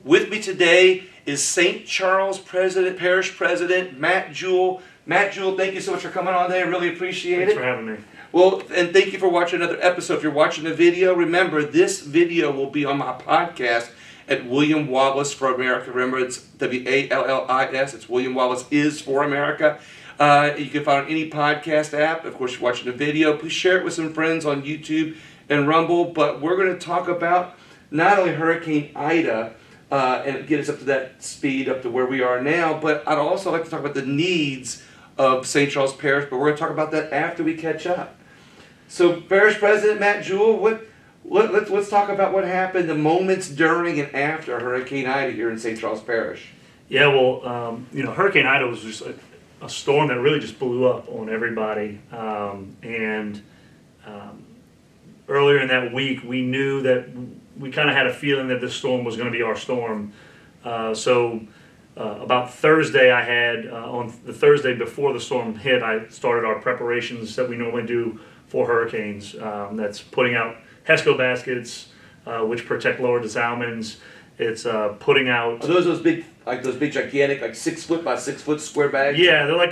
With me today is St. Charles Parish President Matt Jewell. Matt Jewell, thank you so much for coming on today. I really appreciate it. Thanks for having me. Well, and thank you for watching another episode. If you're watching the video, remember this video will be on my podcast at Wallis For America. Remember, it's WALLIS. It's William Wallis is for America. You can find it on any podcast app. Of course, you're watching the video. Please share it with some friends on YouTube and Rumble. But we're going to talk about not only Hurricane Ida and get us up to that speed, up to where we are now, but I'd also like to talk about the needs of St. Charles Parish. But we're going to talk about that after we catch up. So, Parish President Matt Jewell, let's talk about what happened, the moments during and after Hurricane Ida here in St. Charles Parish. Yeah, well, Hurricane Ida was just a storm that really just blew up on everybody. Earlier in that week, we knew that we kind of had a feeling that this storm was going to be our storm. About Thursday, on the Thursday before the storm hit, I started our preparations that we normally do for hurricanes. That's putting out HESCO baskets, which protect lower desalmens. It's putting out. Are those big gigantic 6 foot by 6 foot square bags? Yeah, they're like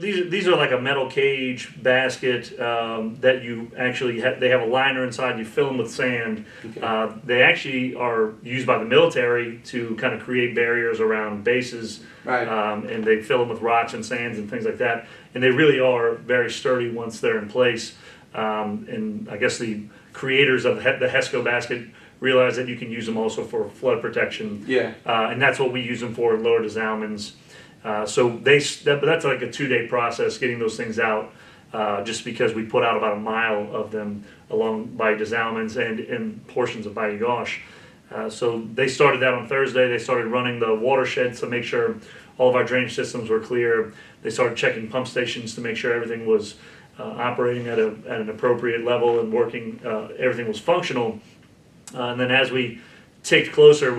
these are like a metal cage basket that you actually they have a liner inside. You fill them with sand. Okay. They actually are used by the military to kind of create barriers around bases. Right. And they fill them with rocks and sands and things like that. And they really are very sturdy once they're in place. And I guess the creators of the HESCO basket realize that you can use them also for flood protection. Yeah. And that's what we use them for, lower desalmens. So that's like a 2-day process getting those things out, just because we put out about a mile of them along Bayou desalmens and in portions of Bayou Gauche. So they started that on Thursday. They started running the watersheds to make sure all of our drainage systems were clear. They started checking pump stations to make sure everything was operating at an appropriate level and working. Everything was functional. And then as we ticked closer,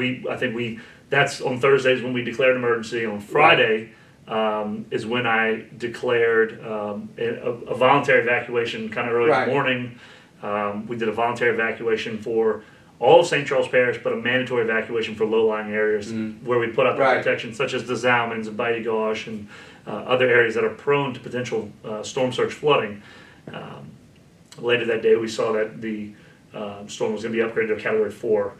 that's on Thursdays when we declared emergency. On Friday is when I declared a voluntary evacuation kind of early in the morning. We did a voluntary evacuation for all of St. Charles Parish, but a mandatory evacuation for low-lying areas where we put out the protection, such as the desalmens and Bayou Gauche and other areas that are prone to potential storm surge flooding. Later that day, we saw that the storm was going to be upgraded to a Category 4.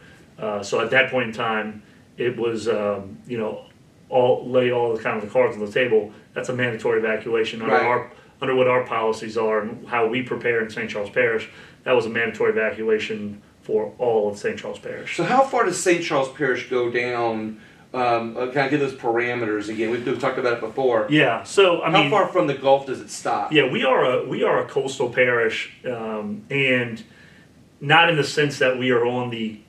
So at that point in time, it was, lay all the kind of the cards on the table. That's a mandatory evacuation under what our policies are and how we prepare in St. Charles Parish. That was a mandatory evacuation for all of St. Charles Parish. So how far does St. Charles Parish go down? Kind of give those parameters again. We've talked about it before. Yeah. So how far from the Gulf does it stop? Yeah, we are a coastal parish, and not in the sense that we are on the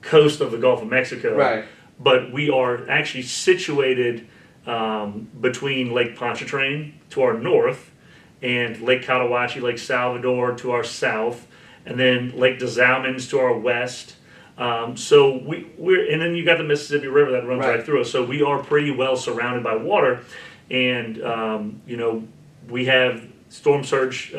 coast of the Gulf of Mexico, right? But we are actually situated between Lake Pontchartrain to our north and Lake Cotahuachi, Lake Salvador to our south, and then Lake desalmens to our west. So and then you got the Mississippi River that runs right through us. So we are pretty well surrounded by water, and we have storm surge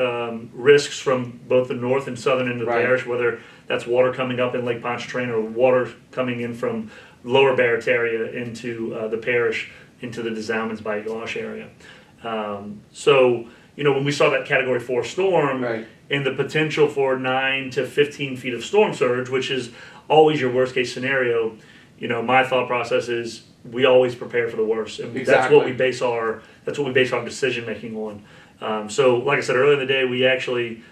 risks from both the north and southern end of the parish, whether that's water coming up in Lake Pontchartrain or water coming in from lower Barataria into the parish, into the desalmens Bayou Gauche area. When we saw that Category 4 storm and the potential for 9 to 15 feet of storm surge, which is always your worst case scenario, my thought process is we always prepare for the worst, and that's what we base our decision making on. So, like I said earlier in the day, we actually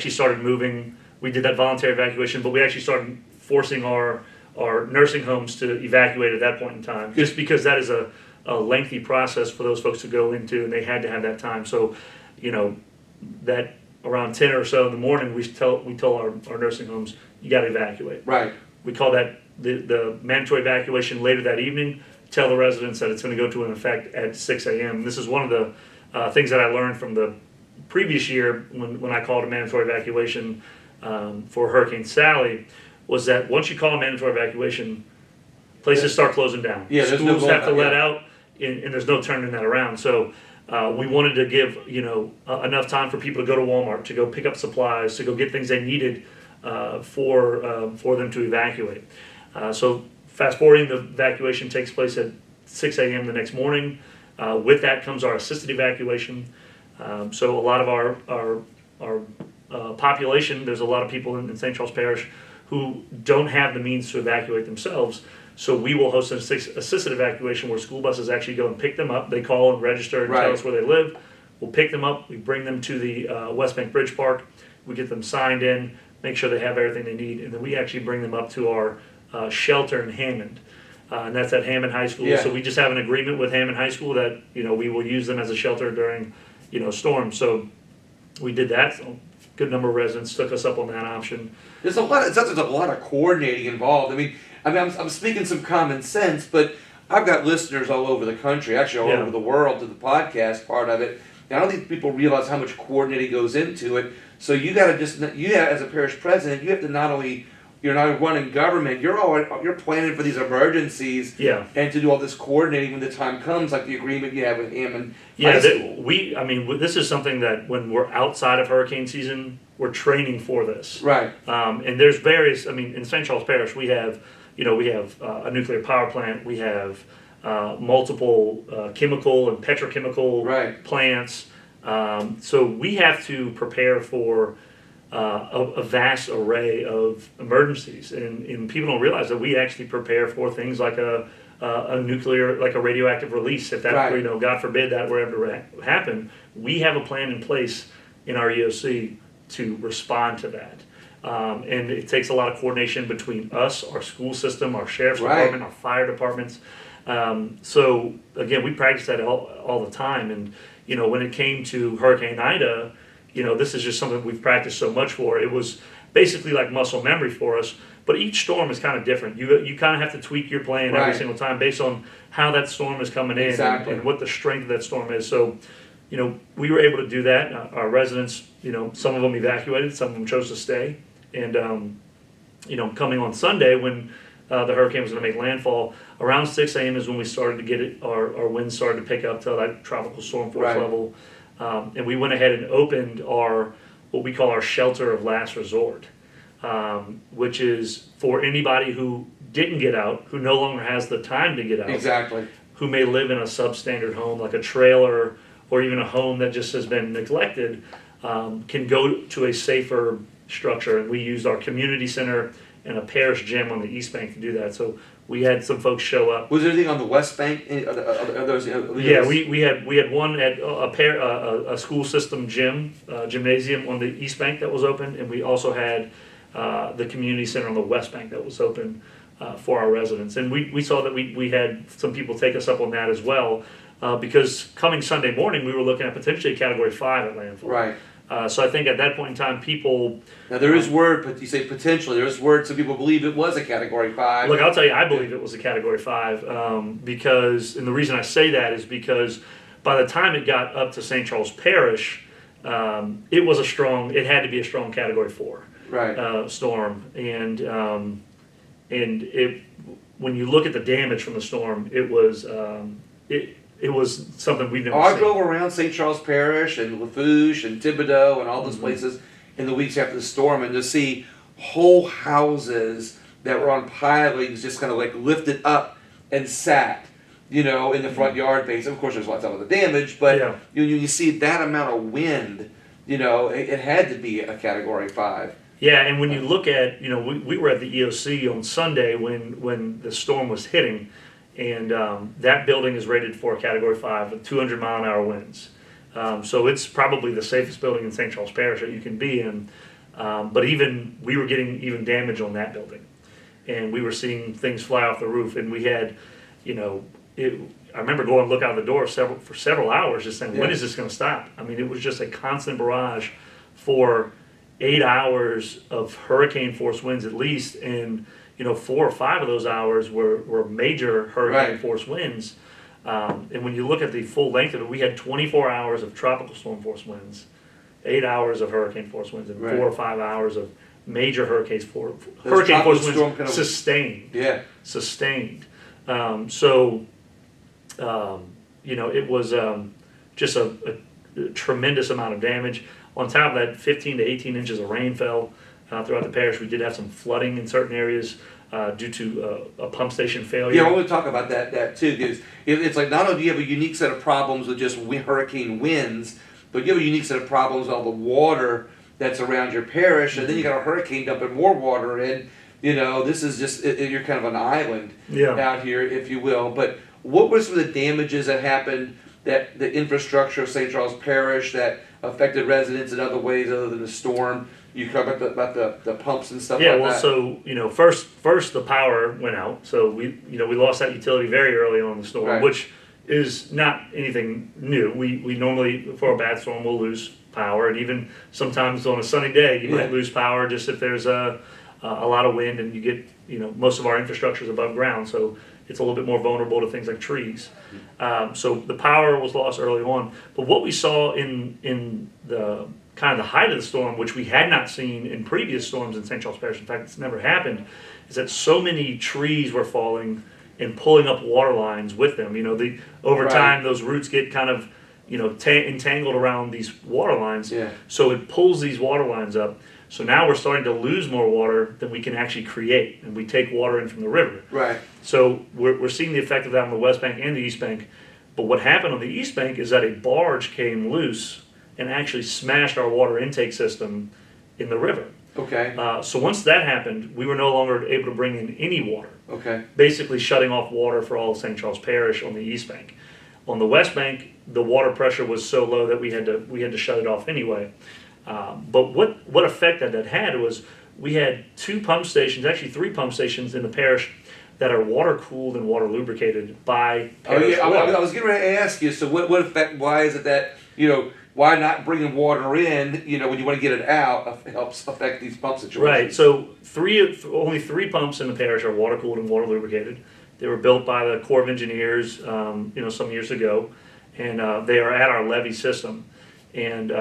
started moving. We did that voluntary evacuation, but we actually started forcing our nursing homes to evacuate at that point in time, just because that is a lengthy process for those folks to go into, and they had to have that time. So, that around 10 or so in the morning, we tell our nursing homes, you got to evacuate. Right. We call that the mandatory evacuation later that evening. Tell the residents that it's going to go to an effect at 6 a.m. This is one of the things that I learned from the previous year when I called a mandatory evacuation for Hurricane Sally, was that once you call a mandatory evacuation, places start closing down. Yeah, schools have to let out, and there's no turning that around. So we wanted to give enough time for people to go to Walmart, to go pick up supplies, to go get things they needed for them to evacuate. So fast forwarding, the evacuation takes place at 6 a.m. the next morning. With that comes our assisted evacuation. So a lot of our population, there's a lot of people in St. Charles Parish who don't have the means to evacuate themselves. So we will host an assisted evacuation where school buses actually go and pick them up. They call and register and tell us where they live. We'll pick them up. We bring them to the West Bank Bridge Park. We get them signed in, make sure they have everything they need, and then we actually bring them up to our shelter in Hammond. And that's at Hammond High School. Yeah. So we just have an agreement with Hammond High School that, we will use them as a shelter during, storms. So we did that. So good number of residents took us up on that option. There's a lot. It sounds like there's a lot of coordinating involved. I mean, I'm speaking some common sense, but I've got listeners all over the country, actually all over the world, to the podcast part of it. And I don't think people realize how much coordinating goes into it. So you got to as a parish president, you have to not only, you're not running government, you're planning for these emergencies, and to do all this coordinating when the time comes, like the agreement you have with Hammond High School. This is something that when we're outside of hurricane season, we're training for this. Right. And there's various. In St. Charles Parish, we have a nuclear power plant. We have multiple chemical and petrochemical plants. So we have to prepare for a vast array of emergencies, and people don't realize that we actually prepare for things like a nuclear, like a radioactive release. If that, God forbid, that were ever to happen, we have a plan in place in our EOC to respond to that. And it takes a lot of coordination between us, our school system, our sheriff's department, our fire departments. So again, we practice that all the time. And when it came to Hurricane Ida, this is just something we've practiced so much for. It was basically like muscle memory for us. But each storm is kind of different. You kind of have to tweak your plan every single time based on how that storm is coming in and what the strength of that storm is. So, we were able to do that. Our residents, some of them evacuated, some of them chose to stay. And, coming on Sunday when the hurricane was going to make landfall, around 6 a.m. is when we started to get it. Our winds started to pick up to that tropical storm force level. And we went ahead and opened what we call our shelter of last resort, which is for anybody who didn't get out, who no longer has the time to get out, who may live in a substandard home like a trailer or even a home that just has been neglected, can go to a safer structure. And we used our community center and a parish gym on the East Bank to do that. So we had some folks show up. Was there anything on the West Bank? We had one at a school system gymnasium on the East Bank that was open, and we also had the community center on the West Bank that was open for our residents. And we saw that we had some people take us up on that as well, because coming Sunday morning we were looking at potentially a Category 5 at landfall. Right. So I think at that point in time, people... Now there is word, but you say potentially, there is word, some people believe it was a Category 5. Look, I'll tell you, I believe it was a Category 5, because, and the reason I say that is because by the time it got up to St. Charles Parish, it had to be a strong Category 4 storm. And when you look at the damage from the storm, it was something we've never seen. I drove around St. Charles Parish and Lafourche and Thibodaux and all those places in the weeks after the storm, and to see whole houses that were on pilings just kind of like lifted up and sat, in the front yard base. Of course, there's lots of other damage, but you see that amount of wind, it had to be a Category 5. Yeah, and when you look at, we were at the EOC on Sunday when the storm was hitting. And that building is rated for a Category 5 with 200-mile-an-hour winds. So it's probably the safest building in St. Charles Parish that you can be in. But we were getting even damage on that building. And we were seeing things fly off the roof. And we had, I remember going to look out the door for several hours just saying, when is this going to stop? It was just a constant barrage for 8 hours of hurricane-force winds at least. And 4 or 5 of those hours were major hurricane-force winds. And when you look at the full length of it, we had 24 hours of tropical storm-force winds, 8 hours of hurricane-force winds, and 4 or 5 hours of major hurricane-force winds sustained. Yeah. Sustained. It was just a tremendous amount of damage. On top of that, 15 to 18 inches of rain fell throughout the parish. We did have some flooding in certain areas. due to a pump station failure. Yeah, I want to talk about that too, because it's like not only do you have a unique set of problems with just hurricane winds, but you have a unique set of problems with all the water that's around your parish, and then you got a hurricane dumping more water in. This is just, you're kind of an island out here, if you will. But what were some of the damages that happened, that the infrastructure of St. Charles Parish that affected residents in other ways other than the storm? You talk about the pumps and stuff like that. Yeah, well, so first the power went out, so we lost that utility very early on in the storm, right. which is not anything new. We normally, for a bad storm, we'll lose power, and even sometimes on a sunny day you might lose power just if there's a lot of wind and you get most of our infrastructure is above ground, so it's a little bit more vulnerable to things like trees. So the power was lost early on, but what we saw in the kind of the height of the storm, which we had not seen in previous storms in St. Charles Parish, in fact it's never happened, is that so many trees were falling and pulling up water lines with them. Over time those roots get kind of entangled around these water lines, so it pulls these water lines up. So now we're starting to lose more water than we can actually create, and we take water in from the river. Right. So we're seeing the effect of that on the West Bank and the East Bank. But what happened on the East Bank is that a barge came loose and actually smashed our water intake system in the river. Okay. So once that happened, we were no longer able to bring in any water. Okay. Basically shutting off water for all of St. Charles Parish on the East Bank. On the West Bank, the water pressure was so low that we had to shut it off anyway. But what effect that had was we had 2 pump stations, actually 3 pump stations in the parish that are water cooled and water lubricated by parish water. I was getting ready to ask you. So what effect? Why is it that why not bringing water in? When you want to get it out, helps affect these pump situations. Right. So only 3 pumps in the parish are water cooled and water lubricated. They were built by the Corps of Engineers, some years ago, and they are at our levee system. And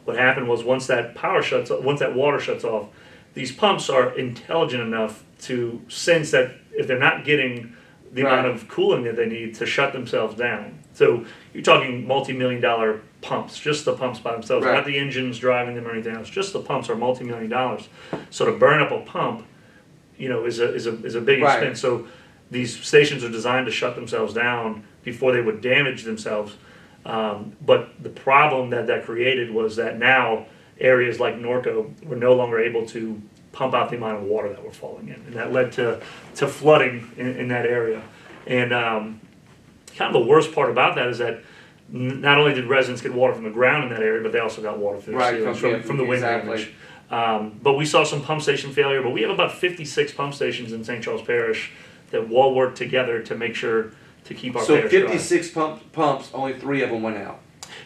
what happened was once that water shuts off, these pumps are intelligent enough to sense that if they're not getting the amount of cooling that they need, to shut themselves down. So you're talking multi-million-dollar pumps, just the pumps by themselves, not the engines driving them or anything else. Just the pumps are multi-million dollars. So to burn up a pump, is a big expense. So these stations are designed to shut themselves down before they would damage themselves. But the problem that created was that now areas like Norco were no longer able to pump out the amount of water that were falling in, and that led to flooding in that area. And kind of the worst part about that is that not only did residents get water from the ground in that area, but they also got water through the ceilings from the wind damage. But we saw some pump station failure, but we have about 56 pump stations in St. Charles Parish that all work together to make sure to keep our parish dry. 56 pumps, only 3 of them went out.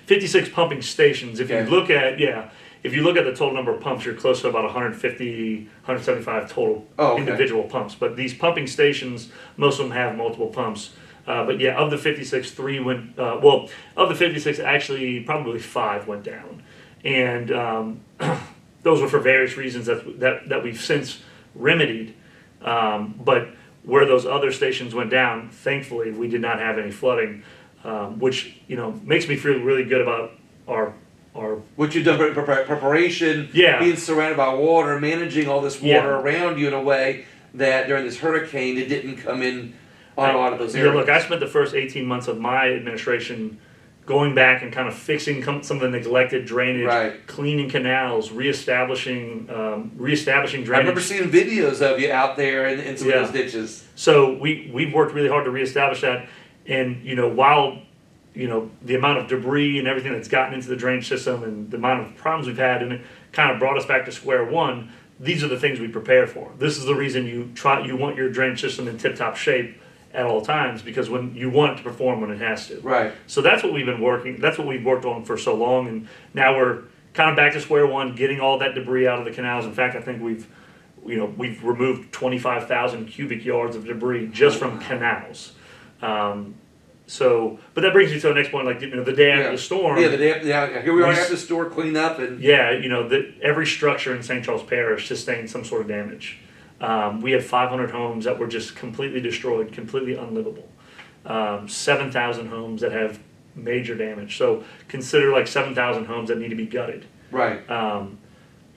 56 pumping stations. If you look at the total number of pumps, you're close to about 150, 175 total individual pumps. But these pumping stations, most of them have multiple pumps. But of the 56, 3 went. Of the 56, actually probably 5 went down, and those were for various reasons that we've since remedied. But where those other stations went down, thankfully, we did not have any flooding, which makes me feel really good about our what you've done for preparation, being surrounded by water, managing all this water around you in a way that during this hurricane it didn't come in on a lot of those areas. Look, I spent the first 18 months of my administration going back and kind of fixing some of the neglected drainage, cleaning canals, reestablishing drainage. I remember seeing videos of you out there in some of those ditches. So we've worked really hard to reestablish that, and while the amount of debris and everything that's gotten into the drainage system and the amount of problems we've had, and it kind of brought us back to square one. These are the things we prepare for. This is the reason you want your drainage system in tip-top shape at all times, because when you want it to perform when it has to. Right. So that's what we've worked on for so long, and now we're kind of back to square one, getting all that debris out of the canals. In fact, I think we've removed 25,000 cubic yards of debris just from canals. But that brings me to the next point, the day after the storm. Yeah, here we are after the storm, clean up, and every structure in St. Charles Parish sustained some sort of damage. We had 500 homes that were just completely destroyed, completely unlivable. 7,000 homes that have major damage. So consider 7,000 homes that need to be gutted. Right.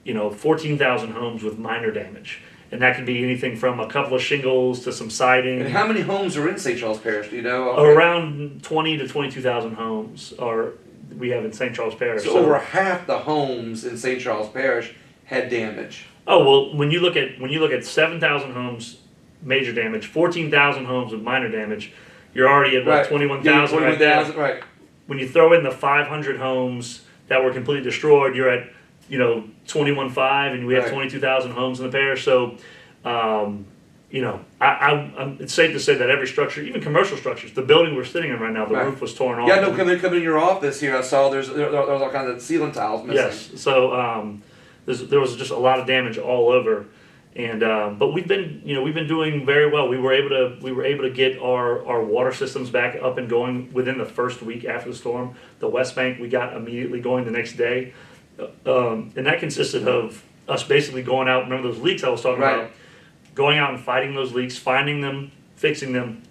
14,000 homes with minor damage. and that can be anything from a couple of shingles to some siding. And how many homes are in St. Charles Parish? Do you know? Around 20 to 22,000 homes we have in St. Charles Parish. So over half the homes in St. Charles Parish had damage. Oh well, when you look at 7,000 homes major damage, 14,000 homes with minor damage, you're already at Right. 21,000 right there. Right. When you throw in the 500 homes that were completely destroyed, you're at 21.5, and we have Right. 22,000 homes in the parish. So, it's safe to say that every structure, even commercial structures, the building we're sitting in right now, the Right. roof was torn off. Yeah, no, come in your office here. I saw there's all kinds of ceiling tiles missing. Yes. So there was just a lot of damage all over, and but we've been doing very well. We were able to get our water systems back up and going within the first week after the storm. The West Bank we got immediately going the next day, and that consisted of us basically going out. Remember those leaks I was talking Right. about? Going out and fighting those leaks, finding them, fixing them.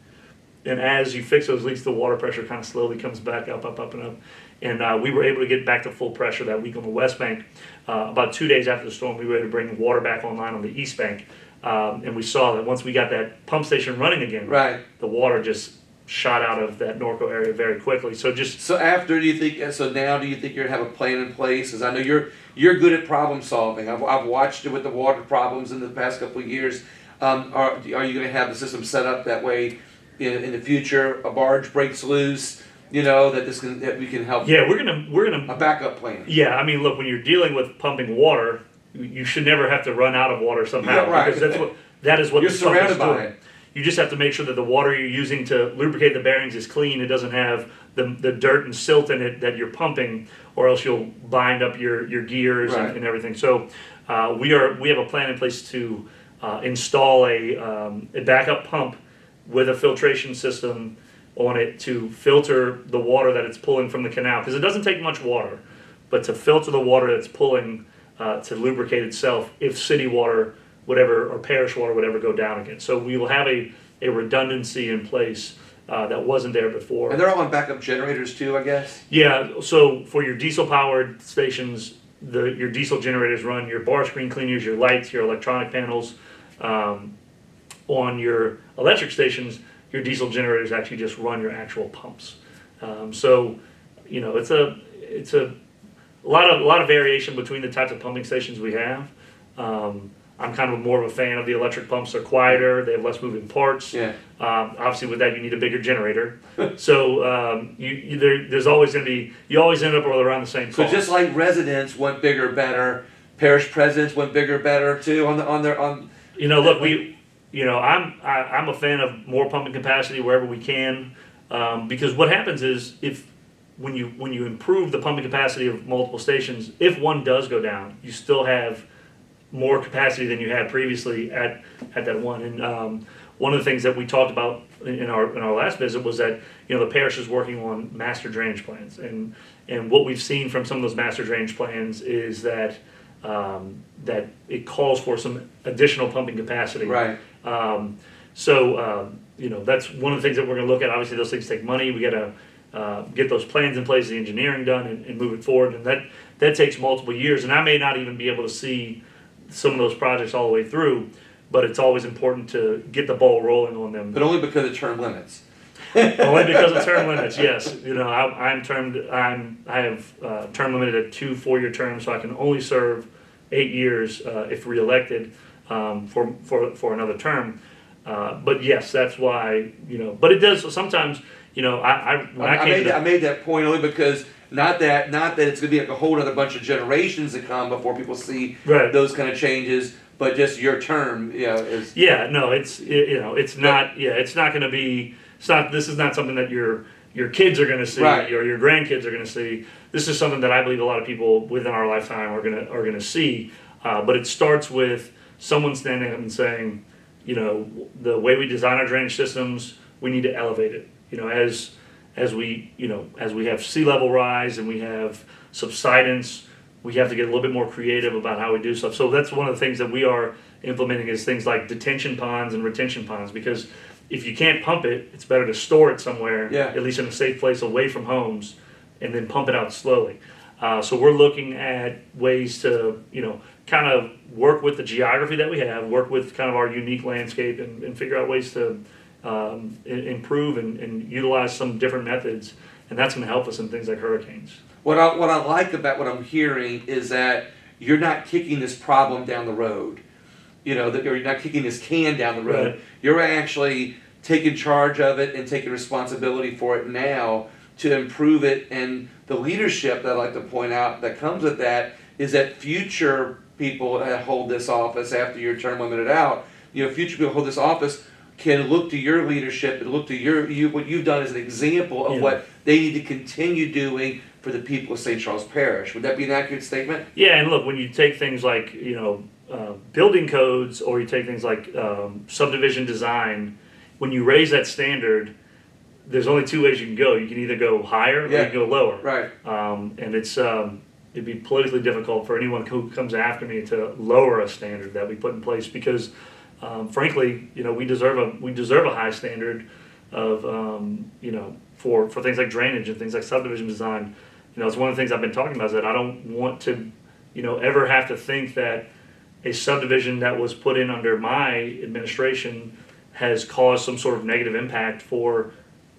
And as you fix those leaks, the water pressure kind of slowly comes back up, and up. And we were able to get back to full pressure that week on the West Bank. About 2 days after the storm, we were able to bring water back online on the East Bank. And we saw that once we got that pump station running again, Right. the water just shot out of that Norco area very quickly. So after, do you think? So now, do you think you're gonna have a plan in place? Because I know you're good at problem solving. I've watched it with the water problems in the past couple of years. Are you going to have the system set up that way in the future? A barge breaks loose, that we can help. yeah, we're gonna A backup plan. Yeah, I mean, look, when you're dealing with pumping water, you should never have to run out of water somehow. Yeah, right. Because that is what You're the pump surrounded is by doing. it. You just have to make sure that the water you're using to lubricate the bearings is clean. It doesn't have the dirt and silt in it that you're pumping, or else you'll bind up your gears Right. and everything. So we have a plan in place to install a backup pump with a filtration system on it to filter the water that it's pulling from the canal, because it doesn't take much water, but to filter the water that's pulling to lubricate itself if city water or parish water would ever go down again. So we will have a redundancy in place that wasn't there before. And they're all on backup generators too, I guess. Yeah, so for your diesel powered stations, your diesel generators run your bar screen cleaners, your lights, your electronic panels. On your electric stations, your diesel generators actually just run your actual pumps. So, it's a lot of variation between the types of pumping stations we have. I'm kind of more of a fan of the electric pumps. They're quieter, they have less moving parts. Yeah. Obviously, with that, you need a bigger generator. So there's always going to be, you always end up around the same cost. So just like residents want bigger, better, parish presidents want bigger, better too on their. Look, I'm a fan of more pumping capacity wherever we can, because what happens is when you improve the pumping capacity of multiple stations, if one does go down, you still have more capacity than you had previously at that one. And one of the things that we talked about in our last visit was that the parish is working on master drainage plans, and what we've seen from some of those master drainage plans is that it calls for some additional pumping capacity. Right. That's one of the things that we're going to look at. Obviously, those things take money. We got to get those plans in place, the engineering done, and move it forward. And that takes multiple years. And I may not even be able to see some of those projects all the way through, but it's always important to get the ball rolling on them. But only because of term limits. Only because of term limits, yes. I have term limited at 2 4-year terms, so I can only serve 8 years if reelected for another term. But yes, that's why But it does sometimes. I made that point only because not that it's going to be like a whole other bunch of generations to come before people see those kind of changes, but just your term, is. Yeah, no, it's not. Yeah, it's not going to be. This is not something that your kids are going to see or your grandkids are going to see. This is something that I believe a lot of people within our lifetime are going to see. But it starts with someone standing up and saying, the way we design our drainage systems, we need to elevate it. As we have sea level rise and we have subsidence, we have to get a little bit more creative about how we do stuff. So that's one of the things that we are implementing is things like detention ponds and retention ponds, because if you can't pump it, it's better to store it somewhere, at least in a safe place away from homes, and then pump it out slowly. So we're looking at ways to, kind of work with the geography that we have, work with kind of our unique landscape, and figure out ways to improve and utilize some different methods, and that's going to help us in things like hurricanes. What I like about what I'm hearing is that you're not kicking this problem down the road. That you're not kicking this can down the road. Right. You're actually taking charge of it and taking responsibility for it now to improve it. And the leadership that I like to point out that comes with that is that future people that hold this office after your term limited out, future people who hold this office can look to your leadership and look to what you've done as an example of what they need to continue doing for the people of St. Charles Parish. Would that be an accurate statement? Yeah, and look, when you take things like building codes, or you take things like subdivision design, when you raise that standard, there's only two ways you can go. You can either go higher or you can go lower. Right. And it'd be politically difficult for anyone who comes after me to lower a standard that we put in place, because frankly, we deserve a high standard of for things like drainage and things like subdivision design. It's one of the things I've been talking about, is that I don't want to ever have to think that a subdivision that was put in under my administration has caused some sort of negative impact for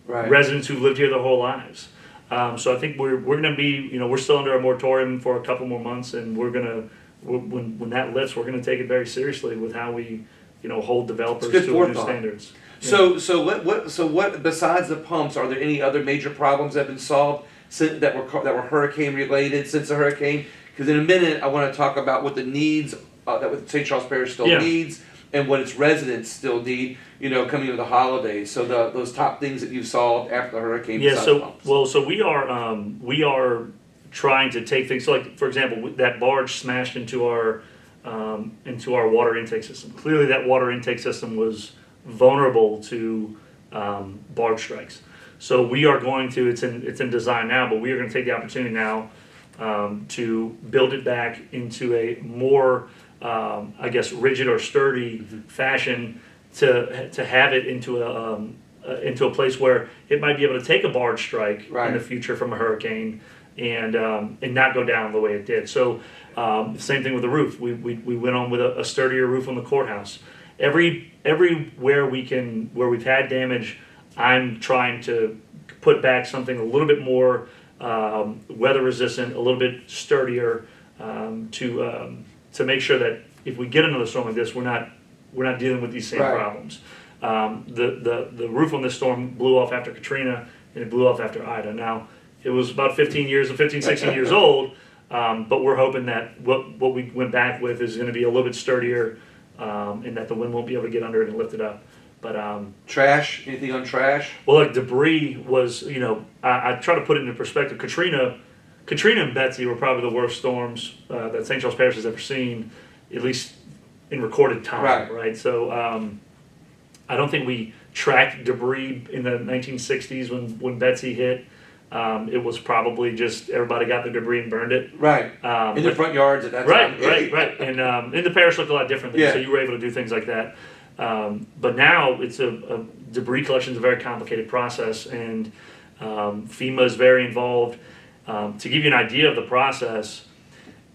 residents who've lived here their whole lives. So I think we're going to be, we're still under a moratorium for a couple more months, and when that lifts, we're going to take it very seriously with how we, hold developers to new standards. So what besides the pumps, are there any other major problems that have been solved that were hurricane related since the hurricane? Because in a minute I want to talk about what the needs that St. Charles Parish still needs, and what its residents still need, coming into the holidays. So those top things that you've solved after the hurricane. Yeah. So we are trying to take things. So, like, for example, that barge smashed into our water intake system. Clearly, that water intake system was vulnerable to barge strikes. So we are going to. It's in design now, but we are going to take the opportunity now to build it back into a more rigid or sturdy fashion, to have it into a place where it might be able to take a barge strike in the future from a hurricane and not go down the way it did. So same thing with the roof. We went on with a sturdier roof on the courthouse. Everywhere where we've had damage, I'm trying to put back something a little bit more weather resistant, a little bit sturdier, to make sure that if we get another storm like this, we're not dealing with these same problems. The roof on this storm blew off after Katrina, and it blew off after Ida. Now, it was about 16 years old, but we're hoping that what we went back with is going to be a little bit sturdier, and that the wind won't be able to get under it and lift it up. But trash? Anything on trash? Well, like debris was, I try to put it into perspective. Katrina and Betsy were probably the worst storms that St. Charles Parish has ever seen, at least in recorded time. Right? So I don't think we tracked debris in the 1960s when Betsy hit. It was probably just everybody got the debris and burned it. Right. In their front yards at that time. Right. And the parish looked a lot different, so you were able to do things like that. But now it's a debris collection is a very complicated process, and FEMA is very involved. To give you an idea of the process,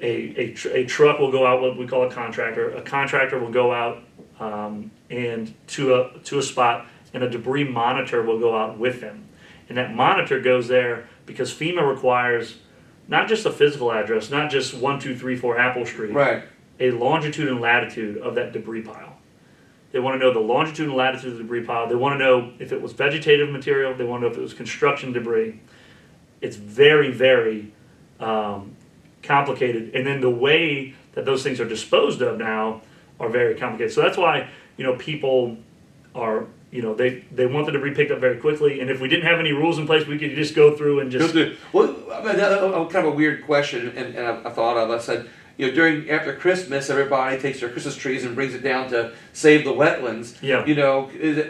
a truck will go out, what we call a contractor. A contractor will go out and to a spot, and a debris monitor will go out with them. And that monitor goes there because FEMA requires not just a physical address, not just 1234 Apple Street, a longitude and latitude of that debris pile. They want to know the longitude and latitude of the debris pile. They want to know if it was vegetative material. They want to know if it was construction debris. It's very, very complicated. And then the way that those things are disposed of now are very complicated. So that's why, people are, they want the debris picked up very quickly. And if we didn't have any rules in place, we could just go through and just... Well, I mean, that's kind of a weird question, and I thought of. I said, after Christmas, everybody takes their Christmas trees and brings it down to save the wetlands. Yeah.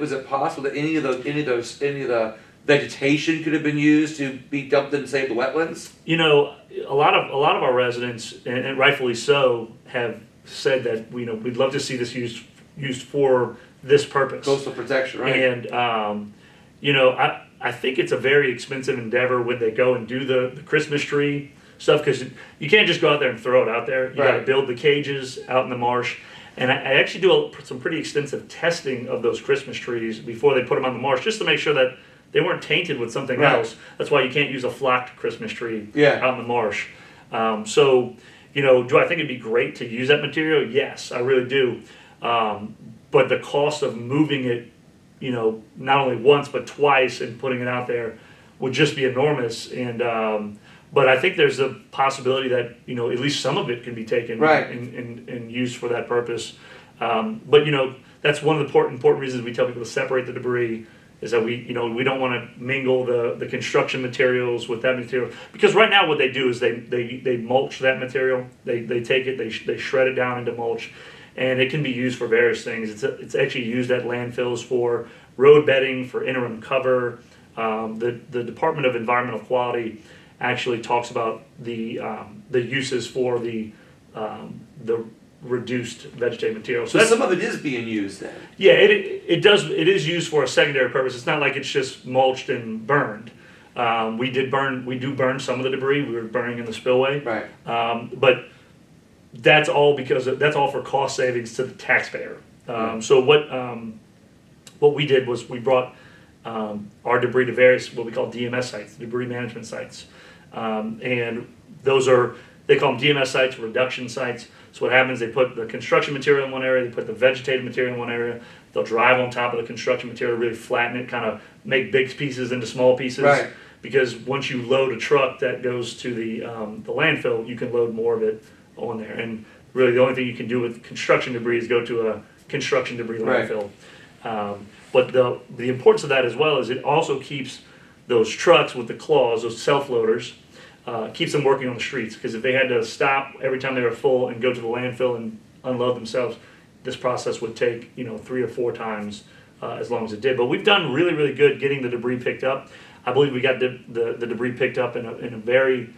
Was it possible that any of the vegetation could have been used to be dumped in and save the wetlands? A lot of our residents, and rightfully so, have said that we'd love to see this used for this purpose. Coastal protection, right? And I think it's a very expensive endeavor when they go and do the Christmas tree. stuff, because you can't just go out there and throw it out there. You got to build the cages out in the marsh. And I actually do some pretty extensive testing of those Christmas trees before they put them on the marsh, just to make sure that they weren't tainted with something else. That's why you can't use a flocked Christmas tree out in the marsh. So, do I think it'd be great to use that material? Yes, I really do. But the cost of moving it, not only once but twice and putting it out there would just be enormous. And but I think there's a possibility that at least some of it can be taken and used for that purpose. But that's one of the important reasons we tell people to separate the debris, is that we don't want to mingle the construction materials with that material, because right now what they do is they mulch that material. They take it, they shred it down into mulch, and it can be used for various things. It's actually used at landfills for road bedding, for interim cover. The Department of Environmental Quality actually talks about the uses for the reduced vegetative material. So some of it is being used then. Yeah, it is used for a secondary purpose. It's not like it's just mulched and burned. We do burn some of the debris. We were burning in the spillway. Right. But that's all for cost savings to the taxpayer. So what we did was we brought our debris to various what we call DMS sites, debris management sites, and they call them DMS sites, reduction sites. So what happens, they put the construction material in one area, they put the vegetative material in one area, they'll drive on top of the construction material, really flatten it, kind of make big pieces into small pieces. Right. Because once you load a truck that goes to the landfill, you can load more of it on there. And really the only thing you can do with construction debris is go to a construction debris landfill. But the importance of that as well is it also keeps those trucks with the claws, those self-loaders, keeps them working on the streets, because if they had to stop every time they were full and go to the landfill and unload themselves, this process would take 3 or 4 times as long as it did. But we've done really, really good getting the debris picked up. I believe we got the debris picked up in a very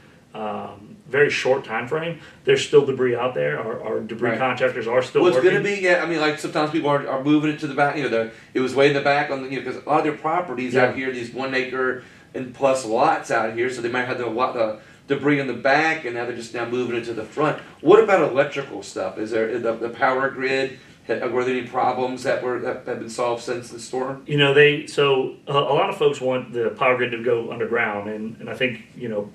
very short time frame. There's still debris out there. Our debris contractors are still working. It's going to be, like sometimes people are moving it to the back. It was way in the back on because a lot of their properties out here, these 1 acre and plus lots out here, so they might have the debris in the back, and now they're just moving it to the front. What about electrical stuff? Is there the power grid? Were there any problems that have been solved since the storm? A lot of folks want the power grid to go underground, and I think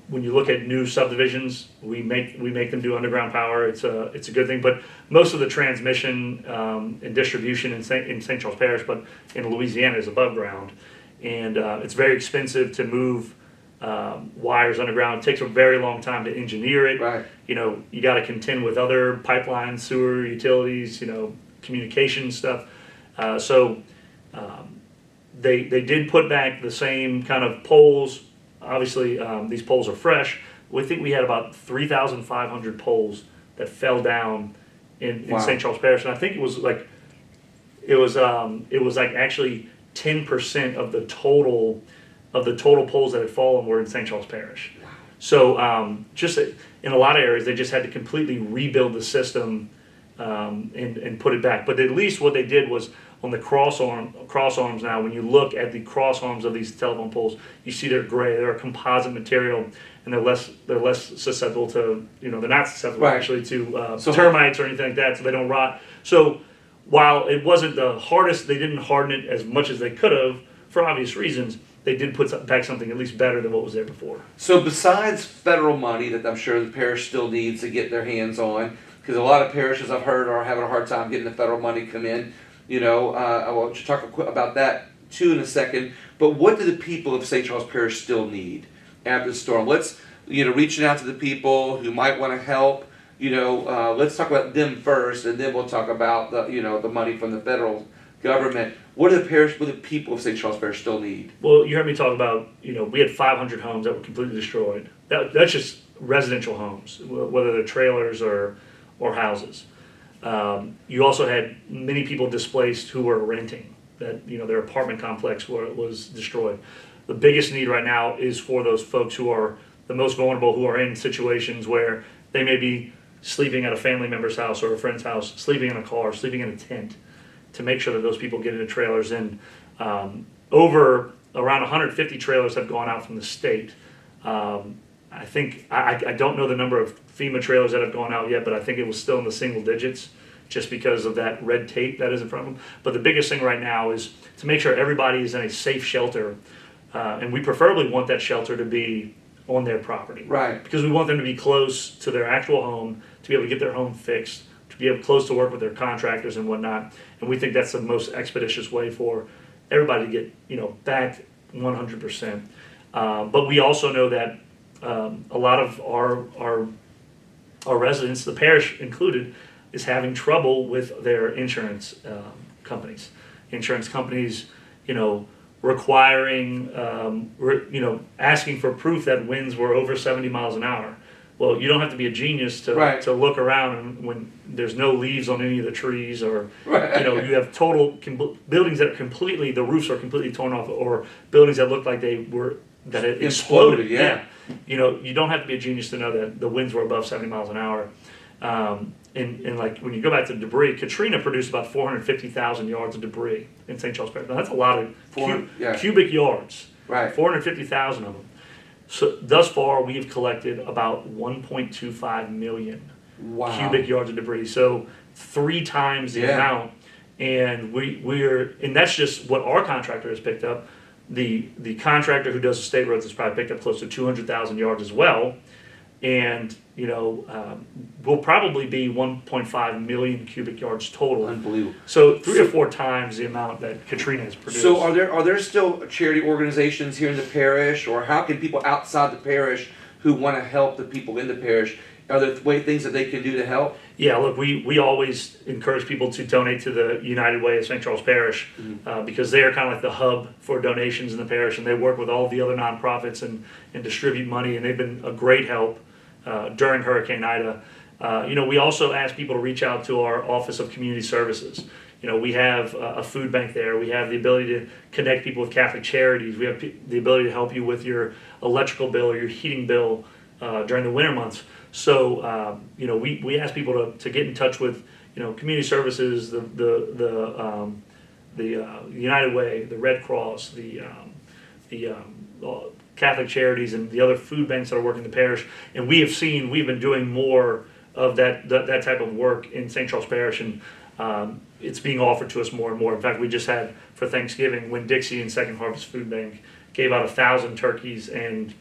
when you look at new subdivisions, we make them do underground power. It's a good thing, but most of the transmission and distribution in St. Charles Parish, but in Louisiana, is above ground, and it's very expensive to move wires underground. It takes a very long time to engineer it. Right. You got to contend with other pipelines, sewer, utilities, communication stuff. They did put back the same kind of poles. Obviously, these poles are fresh. We think we had about 3,500 poles that fell down in St. Charles Parish, and I think it was like actually 10% of the total poles that had fallen were in St. Charles Parish. So just in a lot of areas, they just had to completely rebuild the system and put it back. But at least what they did was on the cross arms now, when you look at the cross arms of these telephone poles, you see they're gray. They're a composite material, and they're less susceptible to, they're not susceptible actually to termites or anything like that, so they don't rot. So while it wasn't the hardest, they didn't harden it as much as they could have for obvious reasons. They did put back something at least better than what was there before. So besides federal money that I'm sure the parish still needs to get their hands on, because a lot of parishes I've heard are having a hard time getting the federal money come in. I want you to talk about that too in a second. But what do the people of St. Charles Parish still need after the storm? Let's, reaching out to the people who might want to help. Let's talk about them first, and then we'll talk about the money from the federal government. What do the people of St. Charles Parish still need? Well, you heard me talk about, we had 500 homes that were completely destroyed. That's just residential homes, whether they're trailers or houses. You also had many people displaced who were renting, that their apartment complex was destroyed. The biggest need right now is for those folks who are the most vulnerable, who are in situations where they may be sleeping at a family member's house or a friend's house, sleeping in a car, sleeping in a tent, to make sure that those people get into trailers. And over around 150 trailers have gone out from the state. I think, I don't know the number of FEMA trailers that have gone out yet, but I think it was still in the single digits just because of that red tape that is in front of them. But the biggest thing right now is to make sure everybody is in a safe shelter. And we preferably want that shelter to be on their property. Right. Because we want them to be close to their actual home, to be able to get their home fixed, to be able close to work with their contractors and whatnot. And we think that's the most expeditious way for everybody to get, back 100%. But we also know that a lot of our residents, the parish included, is having trouble with their insurance companies. Insurance companies, requiring, asking for proof that winds were over 70 miles an hour. Well, you don't have to be a genius to look around when there's no leaves on any of the trees, or you have buildings that are completely, the roofs are completely torn off, or buildings that look like that it exploded. Yeah. You don't have to be a genius to know that the winds were above 70 miles an hour. And like when you go back to debris, Katrina produced about 450,000 yards of debris in St. Charles Parish. Now that's a lot of cubic yards. Right. 450,000 of them. So thus far, we have collected about 1.25 million cubic yards of debris. So 3 times the amount, and and that's just what our contractor has picked up. The contractor who does the state roads has probably picked up close to 200,000 yards as well, and will probably be 1.5 million cubic yards total. Unbelievable. So 3 or 4 times the amount that Katrina has produced. So are there still charity organizations here in the parish, or how can people outside the parish who want to help the people in the parish? Are there things that they can do to help? Yeah, look, we always encourage people to donate to the United Way of St. Charles Parish because they are kind of like the hub for donations in the parish, and they work with all the other nonprofits and distribute money, and they've been a great help during Hurricane Ida. We also ask people to reach out to our Office of Community Services. We have a food bank there. We have the ability to connect people with Catholic Charities. We have the ability to help you with your electrical bill or your heating bill during the winter months. So, we ask people to get in touch with, community services, the United Way, the Red Cross, the Catholic Charities, and the other food banks that are working in the parish. And we've been doing more of that type of work in St. Charles Parish, and it's being offered to us more and more. In fact, we just had for Thanksgiving, Winn-Dixie and Second Harvest Food Bank gave out 1,000 turkeys and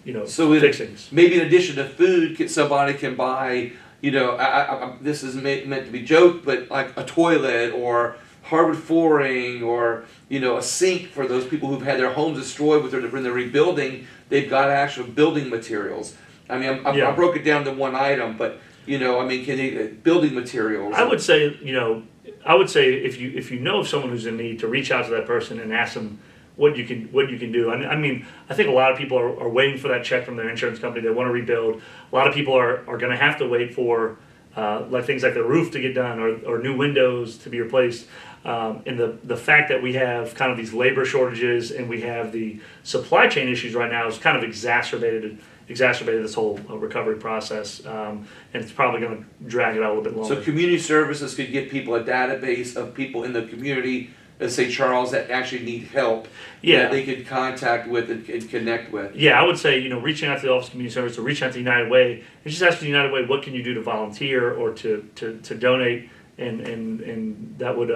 fixings. Maybe in addition to food, somebody can buy, this is meant to be joke, but like a toilet or hardwood flooring or, a sink for those people who've had their homes destroyed when they're rebuilding. They've got actual building materials. I mean, I broke it down to one item, but, building materials. I would say, if you know of someone who's in need, to reach out to that person and ask them what you can do. I mean, I think a lot of people are waiting for that check from their insurance company. They want to rebuild. A lot of people are going to have to wait for things like the roof to get done or new windows to be replaced. And the fact that we have kind of these labor shortages and we have the supply chain issues right now has kind of exacerbated this whole recovery process, and it's probably going to drag it out a little bit longer. So community services could give people a database of people in the community, let's say Charles, that actually need help that they could contact with and connect with. Yeah, I would say, reaching out to the Office of Community Service or reaching out to United Way and just asking United Way, what can you do to volunteer or to donate, and that would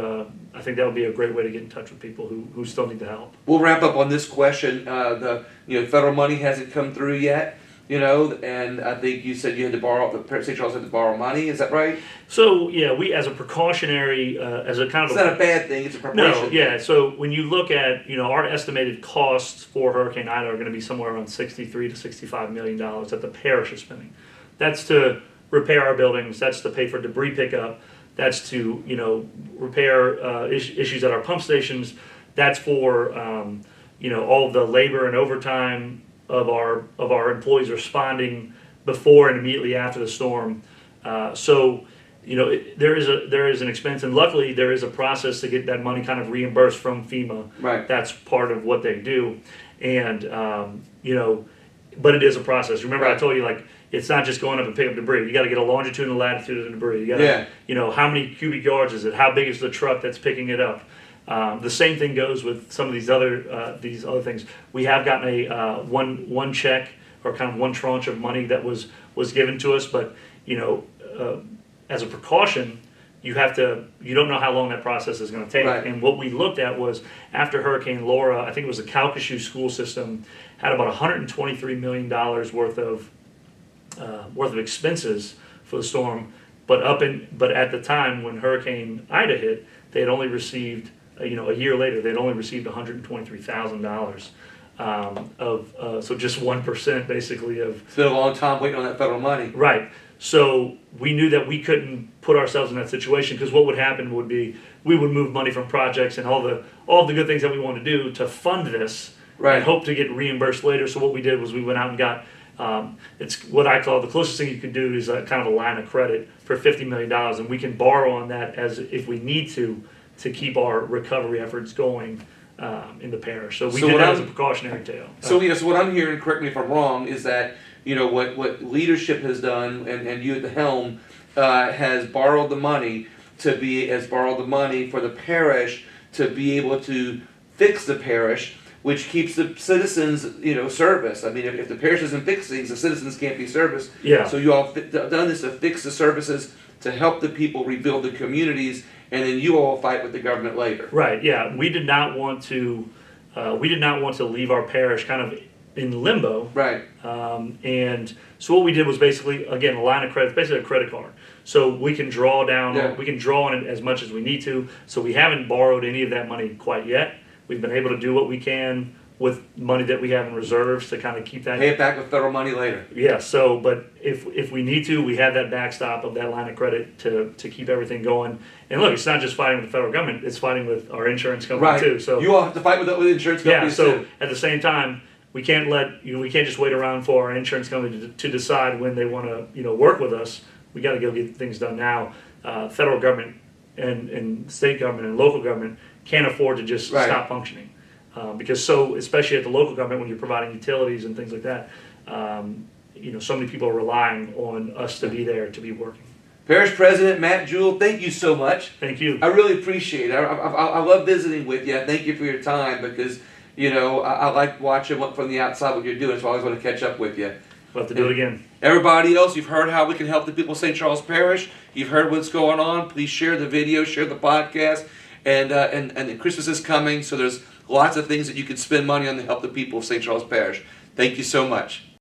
I think that would be a great way to get in touch with people who still need the help. We'll wrap up on this question. The federal money hasn't come through yet. And I think you said you had to borrow, St. Charles had to borrow money, is that right? So, yeah, we, as a precautionary, as a kind of... It's not a bad thing, it's a preparation. No, yeah, so when you look at, our estimated costs for Hurricane Ida are going to be somewhere around $63 to $65 million that the parish is spending. That's to repair our buildings, that's to pay for debris pickup, that's to, repair issues at our pump stations, that's for, all of the labor and overtime of our employees responding before and immediately after the storm. So there is an expense, and luckily there is a process to get that money kind of reimbursed from FEMA. Right. That's part of what they do, and but it is a process. Remember, I told you, it's not just going up and picking up debris. You got to get a longitude and latitude of the debris. You got to, how many cubic yards is it? How big is the truck that's picking it up? The same thing goes with some of these other things. We have gotten a one check or kind of one tranche of money that was given to us. But as a precaution, you don't know how long that process is going to take. Right. And what we looked at was after Hurricane Laura, I think it was the Calcasieu school system had about $123 million worth of expenses for the storm. But at the time when Hurricane Ida hit, they had only received, a year later, they'd only received $123,000 so just 1% basically of. It's been a long time waiting on that federal money. Right. So we knew that we couldn't put ourselves in that situation, because what would happen would be we would move money from projects and all the good things that we want to do to fund this, Right. and hope to get reimbursed later. So what we did was we went out and got it's what I call the closest thing you could do is kind of a line of credit for $50 million, and we can borrow on that as if we need to keep our recovery efforts going in the parish. So we did that as a precautionary tale. So what I'm hearing, correct me if I'm wrong, is that what leadership has done, and you at the helm has borrowed the money for the parish to be able to fix the parish, which keeps the citizens, serviced. I mean, if the parish isn't fixed things, the citizens can't be serviced. Yeah. So you all done this to fix the services, to help the people rebuild the communities, and then you all fight with the government later. Right. Yeah. We did not want to leave our parish kind of in limbo. Right. And so what we did was basically, again, a line of credit, basically a credit card. So we can draw down, we can draw on it as much as we need to. So we haven't borrowed any of that money quite yet. We've been able to do what we can with money that we have in reserves to kind of keep that. Pay it back with federal money later. Yeah. So, but if we need to, we have that backstop of that line of credit to keep everything going. And look, it's not just fighting with the federal government; it's fighting with our insurance company too. So you all have to fight with insurance companies so too. At the same time, we can't just wait around for our insurance company to decide when they want to work with us. We got to go get things done now. Federal government and state government and local government can't afford to just stop functioning, because especially at the local government, when you're providing utilities and things like that, so many people are relying on us to be there, to be working. Parish President Matt Jewell, thank you so much. Thank you. I really appreciate it. I love visiting with you. Thank you for your time, because I like watching from the outside what you're doing, so I always want to catch up with you. We'll have to do it again. Everybody else, you've heard how we can help the people of St. Charles Parish. You've heard what's going on. Please share the video, share the podcast, and Christmas is coming, so there's lots of things that you can spend money on to help the people of St. Charles Parish. Thank you so much.